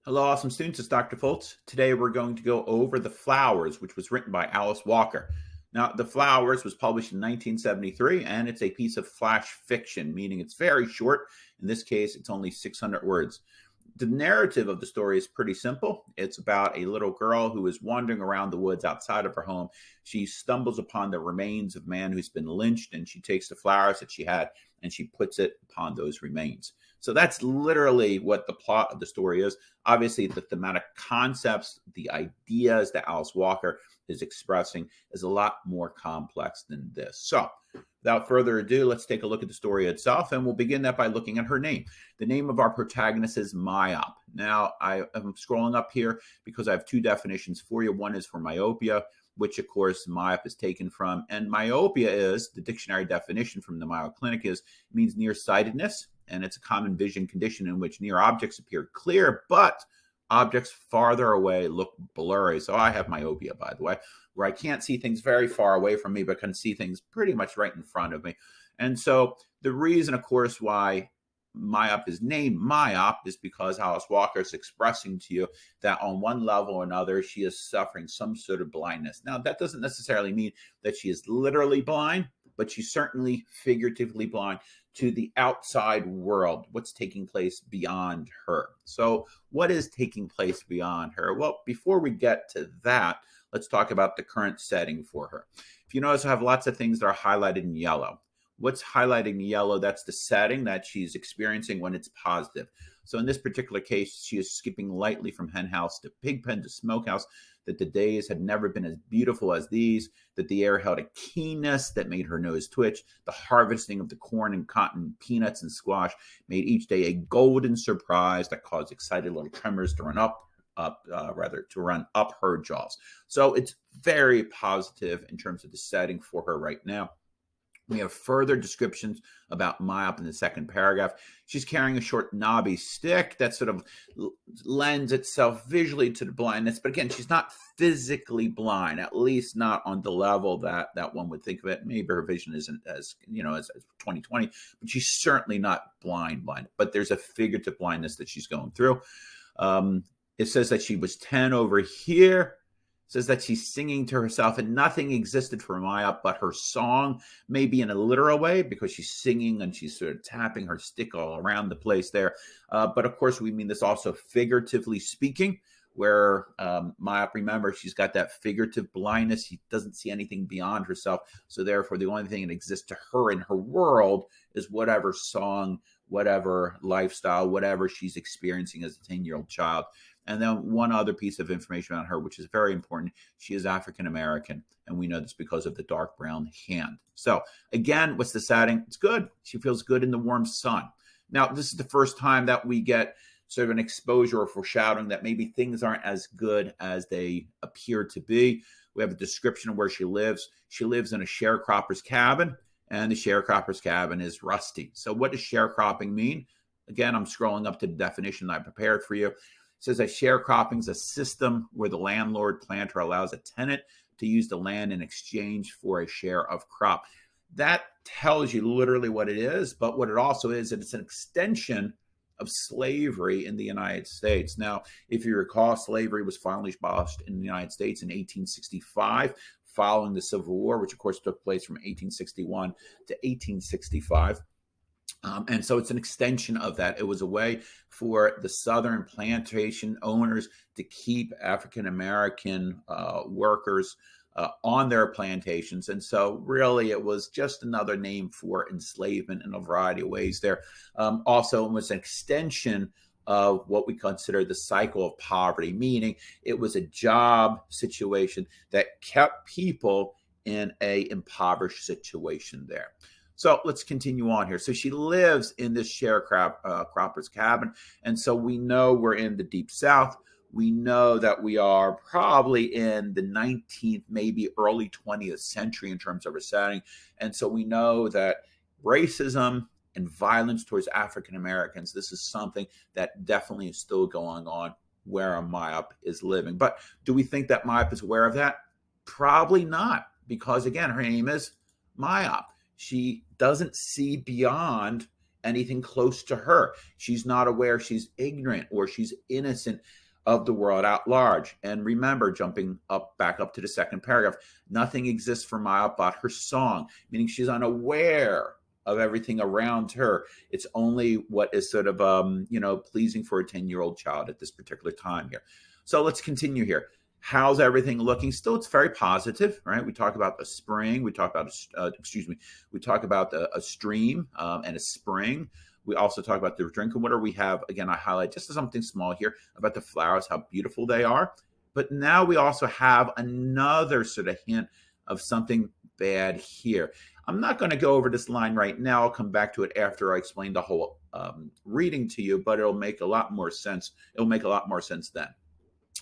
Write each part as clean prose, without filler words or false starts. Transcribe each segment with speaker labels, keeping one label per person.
Speaker 1: Hello, awesome students. It's Dr. Foltz. Today we're going to go over The Flowers, which was written by Alice Walker. Now, The Flowers was published in 1973, and it's a piece of flash fiction, meaning it's very short. In this case, it's only 600 words. The narrative of the story is pretty simple. It's about a little girl who is wandering around the woods outside of her home. She stumbles upon the remains of a man who's been lynched, and she takes the flowers that she had and she puts it upon those remains. So that's literally what the plot of the story is. Obviously, the thematic concepts, the ideas that Alice Walker is expressing is a lot more complex than this. So, without further ado, let's take a look at the story itself, and we'll begin that by looking at her name. The name of our protagonist is Myop. Now, I am scrolling up here because I have two definitions for you. One is for myopia, which of course myop is taken from. And myopia is, the dictionary definition from the Mayo Clinic is, means nearsightedness, and it's a common vision condition in which near objects appear clear, but objects farther away look blurry. So I have myopia, by the way, where I can't see things very far away from me, but can see things pretty much right in front of me. And so the reason, of course, why myop is named myop is because Alice Walker is expressing to you that on one level or another, she is suffering some sort of blindness. Now, that doesn't necessarily mean that she is literally blind, but she's certainly figuratively blind to the outside world, what's taking place beyond her. So, what is taking place beyond her? Well, before we get to that, let's talk about the current setting for her. If you notice, I have lots of things that are highlighted in yellow. What's highlighted in yellow? That's the setting that she's experiencing when it's positive. So in this particular case, she is skipping lightly from hen house to pig pen to smokehouse, that the days had never been as beautiful as these, that the air held a keenness that made her nose twitch. The harvesting of the corn and cotton, peanuts and squash made each day a golden surprise that caused excited little tremors to run up her jaws. So it's very positive in terms of the setting for her right now. We have further descriptions about myop in the second paragraph. She's carrying a short knobby stick that sort of lends itself visually to the blindness. But again, she's not physically blind, at least not on the level that one would think of it. Maybe her vision isn't as 20/20, but she's certainly not blind. But there's a figurative blindness that she's going through. It says that she was 10 over here. Says that she's singing to herself and nothing existed for myop but her song, maybe in a literal way because she's singing and she's sort of tapping her stick all around the place there. But of course, we mean this also figuratively speaking, where myop, remember, she's got that figurative blindness. She doesn't see anything beyond herself. So therefore, the only thing that exists to her in her world is whatever song, whatever lifestyle, whatever she's experiencing as a 10-year-old child. And then one other piece of information on her, which is very important. She is African American, and we know this because of the dark brown hand. So again, what's the setting? It's good. She feels good in the warm sun. Now, this is the first time that we get sort of an exposure or foreshadowing that maybe things aren't as good as they appear to be. We have a description of where she lives. She lives in a sharecropper's cabin, and the sharecropper's cabin is rusty. So what does sharecropping mean? Again, I'm scrolling up to the definition that I prepared for you. It says that sharecropping is a system where the landlord planter allows a tenant to use the land in exchange for a share of crop. That tells you literally what it is, but what it also is, it's an extension of slavery in the United States. Now, if you recall, slavery was finally abolished in the United States in 1865, following the Civil War, which of course took place from 1861 to 1865. And so it's an extension of that. It was a way for the Southern plantation owners to keep African American workers on their plantations. And so really it was just another name for enslavement in a variety of ways there. Also, it was an extension of what we consider the cycle of poverty, meaning it was a job situation that kept people in a impoverished situation there. So let's continue on here. So she lives in this sharecropper's cabin. And so we know we're in the Deep South. We know that we are probably in the 19th, maybe early 20th century in terms of our setting. And so we know that racism and violence towards African Americans, this is something that definitely is still going on where a myop is living. But do we think that myop is aware of that? Probably not, because again, her name is myop. She doesn't see beyond anything close to her. She's not aware, she's ignorant, or she's innocent of the world at large. And remember, jumping up back up to the second paragraph, nothing exists for Maya but her song, meaning she's unaware of everything around her. It's only what is sort of pleasing for a 10-year-old child at this particular time here. So let's continue here. How's everything looking? Still, it's very positive, right? We talk about a spring. We talk about we talk about a stream and a spring. We also talk about the drinking water. We have, again, I highlight just something small here about the flowers, how beautiful they are. But now we also have another sort of hint of something bad here. I'm not going to go over this line right now. I'll come back to it after I explain the whole reading to you, but it'll make a lot more sense. It'll make a lot more sense then.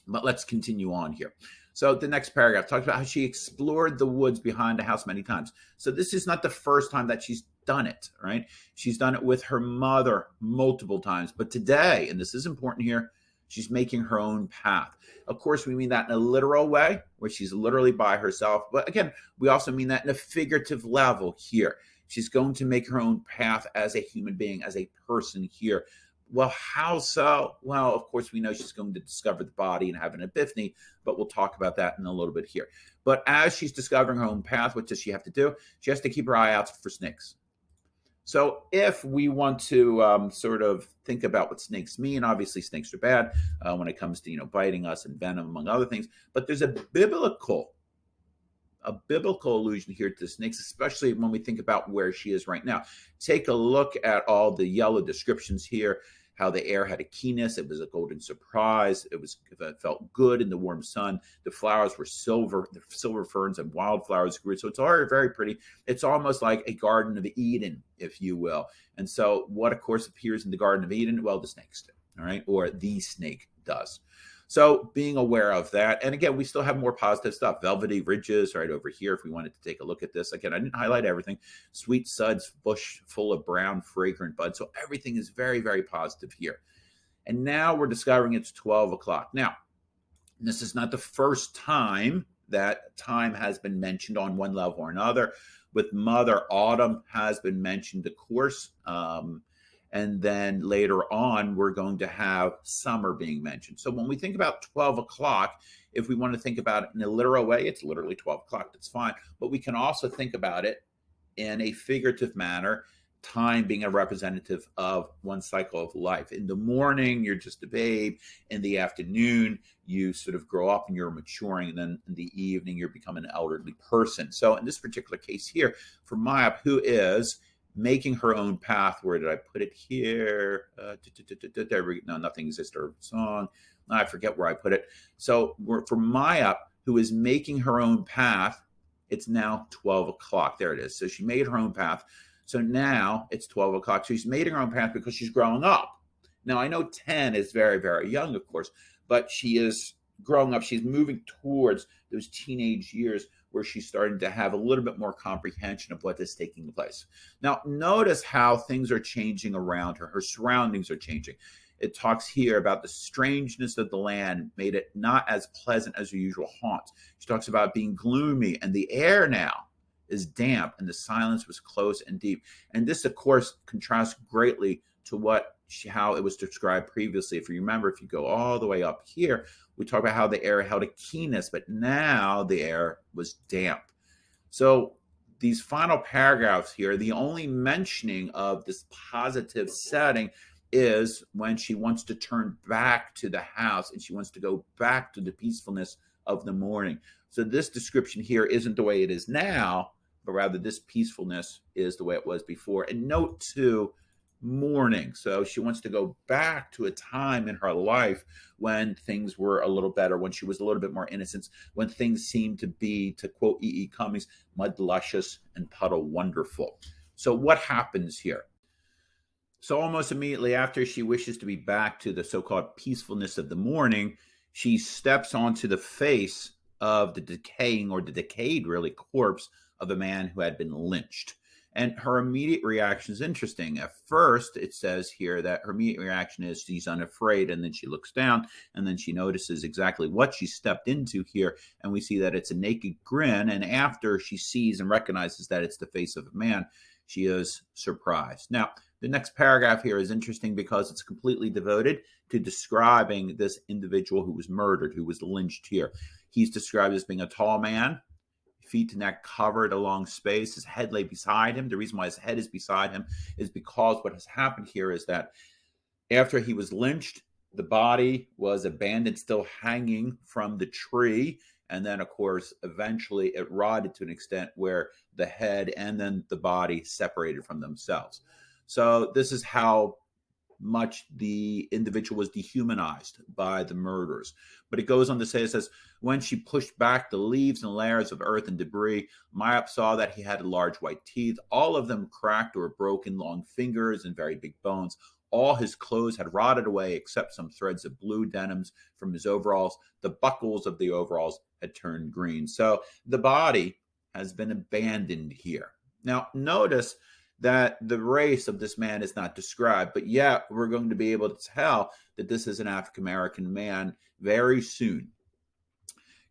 Speaker 1: But let's continue on here. So the next paragraph talks about how she explored the woods behind the house many times. So this is not the first time that she's done it, right? She's done it with her mother multiple times. But today, and this is important here, she's making her own path. Of course, we mean that in a literal way, where she's literally by herself. But again, we also mean that in a figurative level here. She's going to make her own path as a human being, as a person here. Well, how so? Well, of course, we know she's going to discover the body and have an epiphany, but we'll talk about that in a little bit here. But as she's discovering her own path, what does she have to do? She has to keep her eye out for snakes. So if we want to sort of think about what snakes mean, obviously snakes are bad when it comes to biting us and venom, among other things. But there's a biblical allusion here to snakes, especially when we think about where she is right now. Take a look at all the yellow descriptions here, how the air had a keenness. It was a golden surprise. It felt good in the warm sun. The flowers were silver. The silver ferns and wildflowers grew. So it's very, very pretty. It's almost like a Garden of Eden, if you will. And so what, of course, appears in the Garden of Eden? Well, the snakes do, all right? Or the snake does. So being aware of that. And again, we still have more positive stuff. Velvety ridges right over here if we wanted to take a look at this. Again, I didn't highlight everything. Sweet suds, bush full of brown, fragrant buds. So everything is very, very positive here. And now we're discovering it's 12 o'clock. Now, this is not the first time that time has been mentioned on one level or another. With Mother, autumn has been mentioned, of course. And then later on, we're going to have summer being mentioned. So when we think about 12 o'clock, if we want to think about it in a literal way, it's literally 12 o'clock. That's fine. But we can also think about it in a figurative manner, time being a representative of one cycle of life. In the morning, you're just a babe. In the afternoon, you sort of grow up and you're maturing. And then in the evening, you're becoming an elderly person. So in this particular case here, for Maya, who is making her own path. Where did I put it here? There we go. No, nothing exists. Her song. I forget where I put it. So for Maya, who is making her own path, it's now 12 o'clock. There it is. So she made her own path. So now it's 12 o'clock. So she's made her own path because she's growing up. Now, I know 10 is very, very young, of course, but she is growing up. She's moving towards those teenage years where she's starting to have a little bit more comprehension of what is taking place. Now, notice how things are changing around her. Her surroundings are changing. It talks here about the strangeness of the land made it not as pleasant as her usual haunts. She talks about being gloomy, and the air now is damp, and the silence was close and deep. And this, of course, contrasts greatly to how it was described previously. If you remember, if you go all the way up here, we talk about how the air held a keenness, but now the air was damp. So these final paragraphs here, the only mentioning of this positive setting is when she wants to turn back to the house and she wants to go back to the peacefulness of the morning. So this description here isn't the way it is now, but rather this peacefulness is the way it was before. And note too, morning. So she wants to go back to a time in her life when things were a little better, when she was a little bit more innocent, when things seemed to be, to quote E.E. Cummings, mud luscious and puddle wonderful. So what happens here? So almost immediately after she wishes to be back to the so-called peacefulness of the morning, she steps onto the face of the decaying, or the decayed really, corpse of a man who had been lynched. And her immediate reaction is interesting. At first, it says here that her immediate reaction is she's unafraid, and then she looks down, and then she notices exactly what she stepped into here, and we see that it's a naked grin, and after she sees and recognizes that it's the face of a man, she is surprised. Now, The next paragraph here is interesting because it's completely devoted to describing this individual who was murdered, who was lynched here. He's described as being a tall man, feet to neck covered along space. His head lay beside him. The reason why his head is beside him is because what has happened here is that after he was lynched, the body was abandoned, still hanging from the tree. And then, of course, eventually it rotted to an extent where the head and then the body separated from themselves. So this is how much the individual was dehumanized by the murderers. But it goes on to say, it says, when she pushed back the leaves and layers of earth and debris, Mayap saw that he had large white teeth, all of them cracked or broken, long fingers and very big bones. All his clothes had rotted away except some threads of blue denims from his overalls. The buckles of the overalls had turned green. So the body has been abandoned here. Now, notice that the race of this man is not described, but yet we're going to be able to tell that this is an African-American man very soon.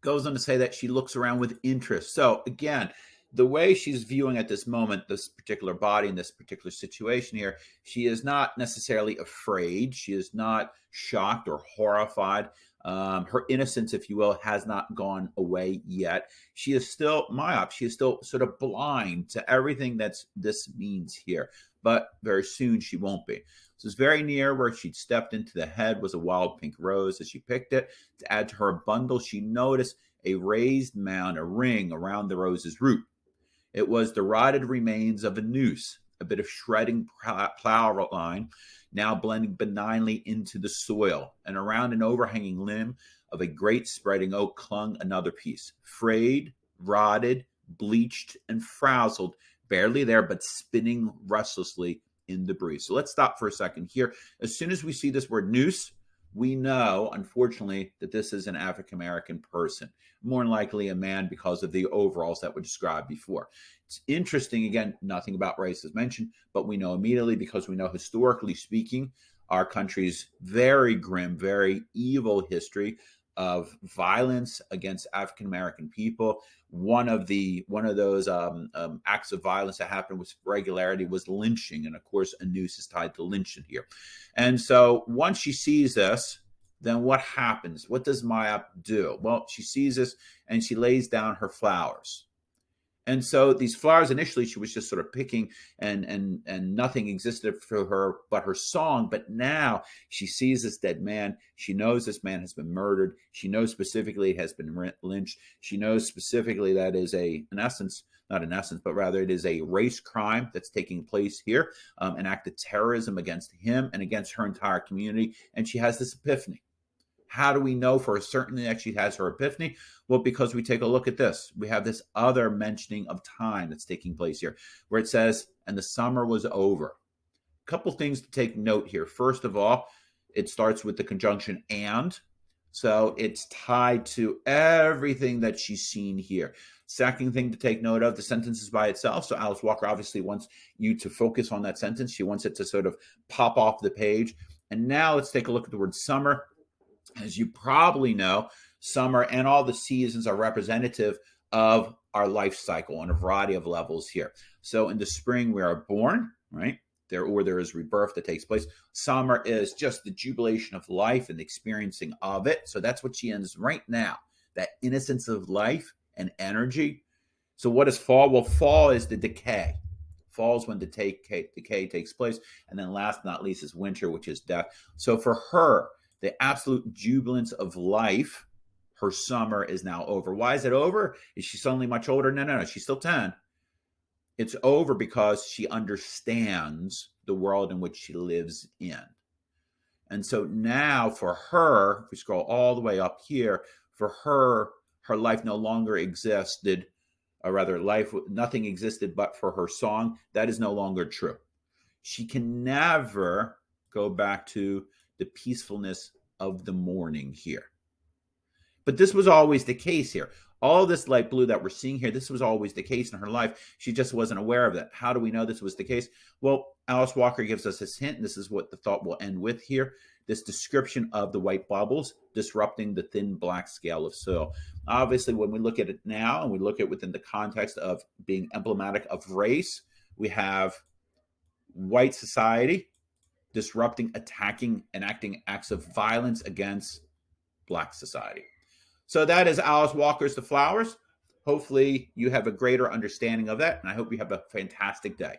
Speaker 1: Goes on to say that she looks around with interest. So again, the way she's viewing at this moment, this particular body in this particular situation here, she is not necessarily afraid. She is not shocked or horrified. Her innocence, if you will, has not gone away yet. She is still myope. She is still sort of blind to everything this means here. But very soon she won't be. So it's very near where she'd stepped into the head was a wild pink rose. As she picked it to add to her bundle, she noticed a raised mound, a ring around the rose's root. It was the rotted remains of a noose, a bit of shredding plow line, now blending benignly into the soil, and around an overhanging limb of a great spreading oak clung another piece, frayed, rotted, bleached, and frazzled, barely there, but spinning restlessly in the breeze. So let's stop for a second here. As soon as we see this word noose, we know, unfortunately, that this is an African-American person, more than likely a man because of the overalls that were described before. It's interesting, again, nothing about race is mentioned, but we know immediately because we know, historically speaking, our country's very grim, very evil history of violence against African-American people. One of those acts of violence that happened with regularity was lynching. And of course, a noose is tied to lynching here. And so once she sees this, then what happens? What does Mayap do? Well, she sees this and she lays down her flowers. And so these flowers, initially, she was just sort of picking and nothing existed for her but her song. But now she sees this dead man. She knows this man has been murdered. She knows specifically it has been lynched. She knows specifically that is it is a race crime that's taking place here, an act of terrorism against him and against her entire community. And she has this epiphany. How do we know for certain that she has her epiphany? Well, because we take a look at this. We have this other mentioning of time that's taking place here, where it says, and the summer was over. A couple things to take note here. First of all, it starts with the conjunction and. So it's tied to everything that she's seen here. Second thing to take note of, the sentence is by itself. So Alice Walker obviously wants you to focus on that sentence. She wants it to sort of pop off the page. And now let's take a look at the word summer. As you probably know, summer and all the seasons are representative of our life cycle on a variety of levels here. So in the spring, we are born, right? There is rebirth that takes place. Summer is just the jubilation of life and the experiencing of it. So that's what she ends right now, that innocence of life and energy. So what is fall? Well, fall is the decay. Fall is when the decay takes place. And then last but not least is winter, which is death. So for her, the absolute jubilance of life, her summer is now over. Why is it over? Is she suddenly much older? No. She's still 10. It's over because she understands the world in which she lives in. And so now for her, if we scroll all the way up here, for her life no longer existed, or rather nothing existed but for her song. That is no longer true. She can never go back to the peacefulness of the morning here. But this was always the case here. All this light blue that we're seeing here, this was always the case in her life. She just wasn't aware of that. How do we know this was the case? Well, Alice Walker gives us this hint. This is what the thought will end with here. This description of the white bubbles disrupting the thin black scale of soil. Obviously, when we look at it now and we look at it within the context of being emblematic of race, we have white society disrupting, attacking, enacting acts of violence against Black society. So that is Alice Walker's The Flowers. Hopefully you have a greater understanding of that, and I hope you have a fantastic day.